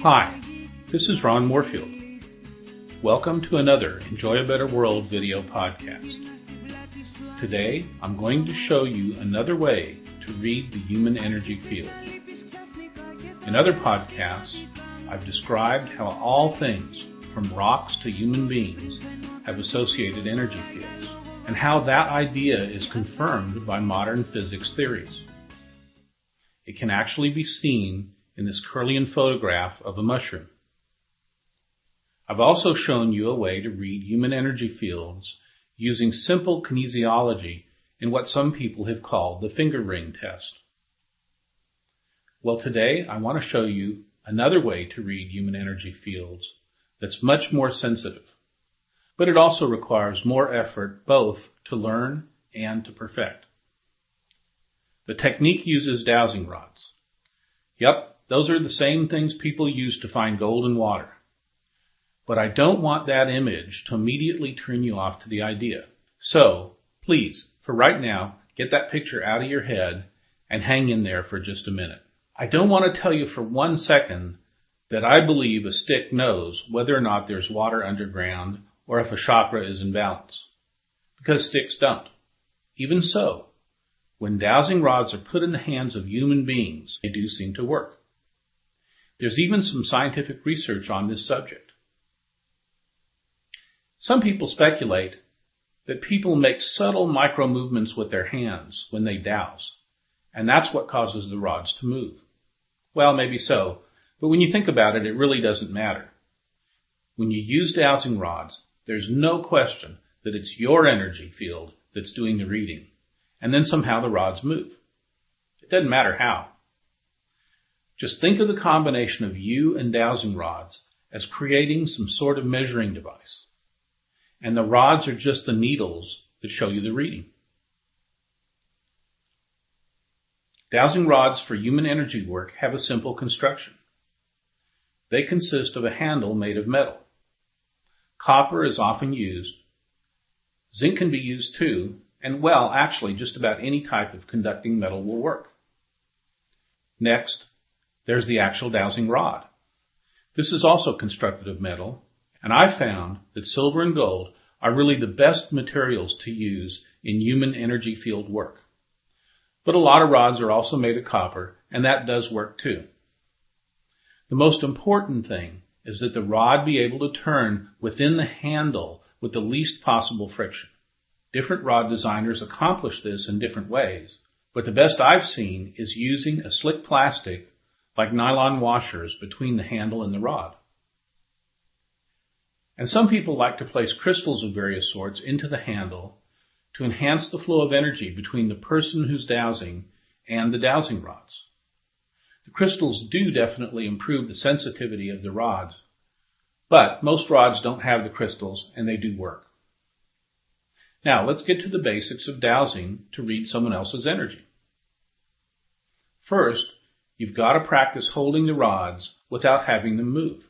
Hi, this is Ron Moorfield. Welcome to another Enjoy a Better World video podcast. Today, I'm going to show you another way to read the human energy field. In other podcasts, I've described how all things, from rocks to human beings, have associated energy fields, and how that idea is confirmed by modern physics theories. It can actually be seen in this Kirlian photograph of a mushroom. I've also shown you a way to read human energy fields using simple kinesiology in what some people have called the finger ring test. Well, today I want to show you another way to read human energy fields that's much more sensitive, but it also requires more effort both to learn and to perfect. The technique uses dowsing rods. Yep, those are the same things people use to find gold in water. But I don't want that image to immediately turn you off to the idea. So, please, for right now, get that picture out of your head and hang in there for just a minute. I don't want to tell you for 1 second that I believe a stick knows whether or not there's water underground or if a chakra is in balance, because sticks don't. Even so, when dowsing rods are put in the hands of human beings, they do seem to work. There's even some scientific research on this subject. Some people speculate that people make subtle micro movements with their hands when they dowse, and that's what causes the rods to move. Well, maybe so, but when you think about it, it really doesn't matter. When you use dowsing rods, there's no question that it's your energy field that's doing the reading, and then somehow the rods move. It doesn't matter how. Just think of the combination of you and dowsing rods as creating some sort of measuring device. And the rods are just the needles that show you the reading. Dowsing rods for human energy work have a simple construction. They consist of a handle made of metal. Copper is often used. Zinc can be used too, and well, actually just about any type of conducting metal will work. Next, there's the actual dowsing rod. This is also constructed of metal, and I found that silver and gold are really the best materials to use in human energy field work. But a lot of rods are also made of copper, and that does work too. The most important thing is that the rod be able to turn within the handle with the least possible friction. Different rod designers accomplish this in different ways, but the best I've seen is using a slick plastic like nylon washers between the handle and the rod. And some people like to place crystals of various sorts into the handle to enhance the flow of energy between the person who's dowsing and the dowsing rods. The crystals do definitely improve the sensitivity of the rods, but most rods don't have the crystals and they do work. Now let's get to the basics of dowsing to read someone else's energy. First, you've got to practice holding the rods without having them move.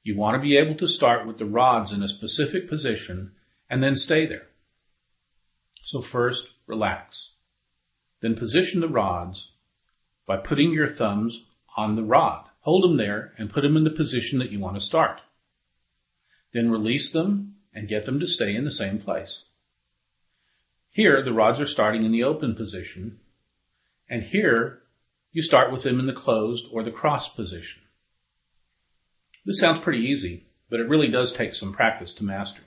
You want to be able to start with the rods in a specific position and then stay there. So first, relax. Then position the rods by putting your thumbs on the rod. Hold them there and put them in the position that you want to start. Then release them and get them to stay in the same place. Here, the rods are starting in the open position, and here, you start with them in the closed or the cross position. This sounds pretty easy, but it really does take some practice to master.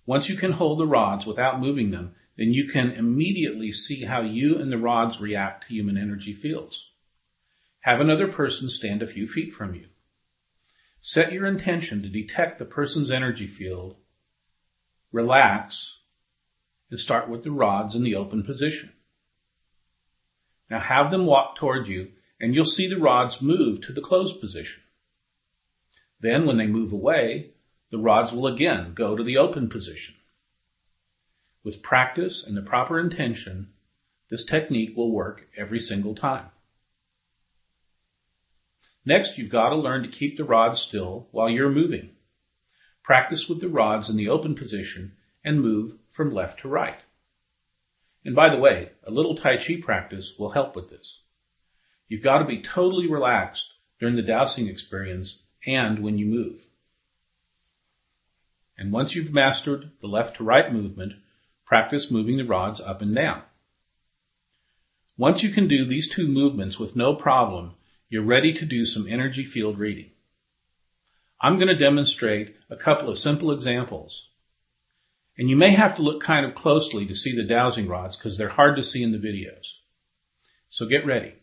Once you can hold the rods without moving them, then you can immediately see how you and the rods react to human energy fields. Have another person stand a few feet from you. Set your intention to detect the person's energy field, relax, and start with the rods in the open position. Now have them walk toward you, and you'll see the rods move to the closed position. Then when they move away, the rods will again go to the open position. With practice and the proper intention, this technique will work every single time. Next, you've got to learn to keep the rods still while you're moving. Practice with the rods in the open position and move from left to right. And by the way, a little Tai Chi practice will help with this. You've got to be totally relaxed during the dowsing experience and when you move. And once you've mastered the left to right movement, practice moving the rods up and down. Once you can do these two movements with no problem, you're ready to do some energy field reading. I'm going to demonstrate a couple of simple examples. And you may have to look kind of closely to see the dowsing rods because they're hard to see in the videos. So get ready.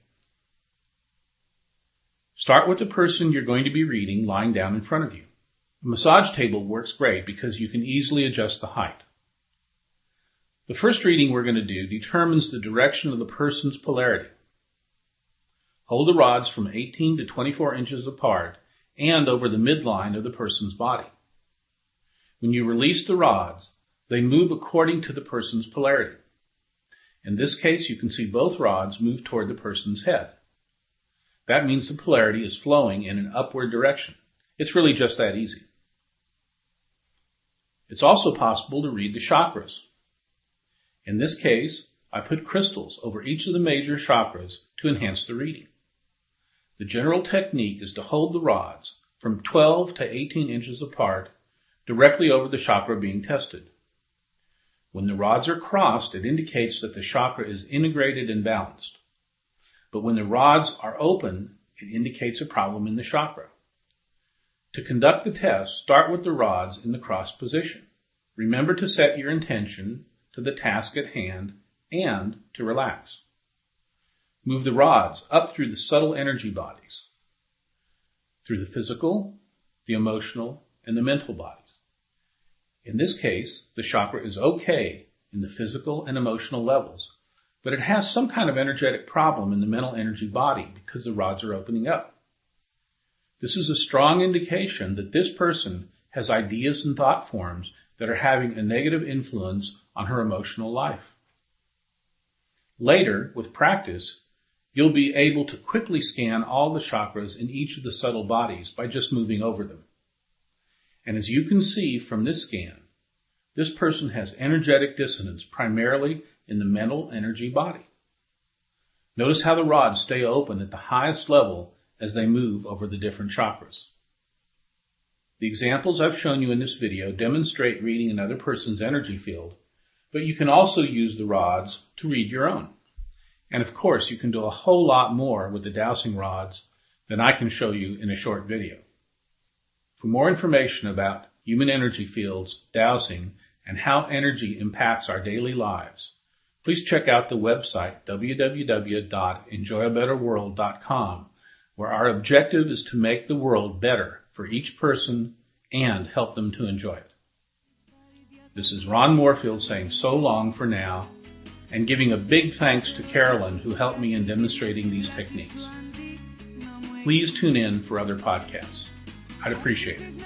Start with the person you're going to be reading lying down in front of you. A massage table works great because you can easily adjust the height. The first reading we're going to do determines the direction of the person's polarity. Hold the rods from 18 to 24 inches apart and over the midline of the person's body. When you release the rods, they move according to the person's polarity. In this case, you can see both rods move toward the person's head. That means the polarity is flowing in an upward direction. It's really just that easy. It's also possible to read the chakras. In this case, I put crystals over each of the major chakras to enhance the reading. The general technique is to hold the rods from 12 to 18 inches apart directly over the chakra being tested. When the rods are crossed, it indicates that the chakra is integrated and balanced. But when the rods are open, it indicates a problem in the chakra. To conduct the test, start with the rods in the crossed position. Remember to set your intention to the task at hand and to relax. Move the rods up through the subtle energy bodies, through the physical, the emotional, and the mental bodies. In this case, the chakra is okay in the physical and emotional levels, but it has some kind of energetic problem in the mental energy body because the rods are opening up. This is a strong indication that this person has ideas and thought forms that are having a negative influence on her emotional life. Later, with practice, you'll be able to quickly scan all the chakras in each of the subtle bodies by just moving over them. And as you can see from this scan, this person has energetic dissonance primarily in the mental energy body. Notice how the rods stay open at the highest level as they move over the different chakras. The examples I've shown you in this video demonstrate reading another person's energy field, but you can also use the rods to read your own. And of course, you can do a whole lot more with the dowsing rods than I can show you in a short video. For more information about human energy fields, dowsing, and how energy impacts our daily lives, please check out the website www.enjoyabetterworld.com, where our objective is to make the world better for each person and help them to enjoy it. This is Ron Moorfield saying so long for now, and giving a big thanks to Carolyn who helped me in demonstrating these techniques. Please tune in for other podcasts. I'd appreciate it.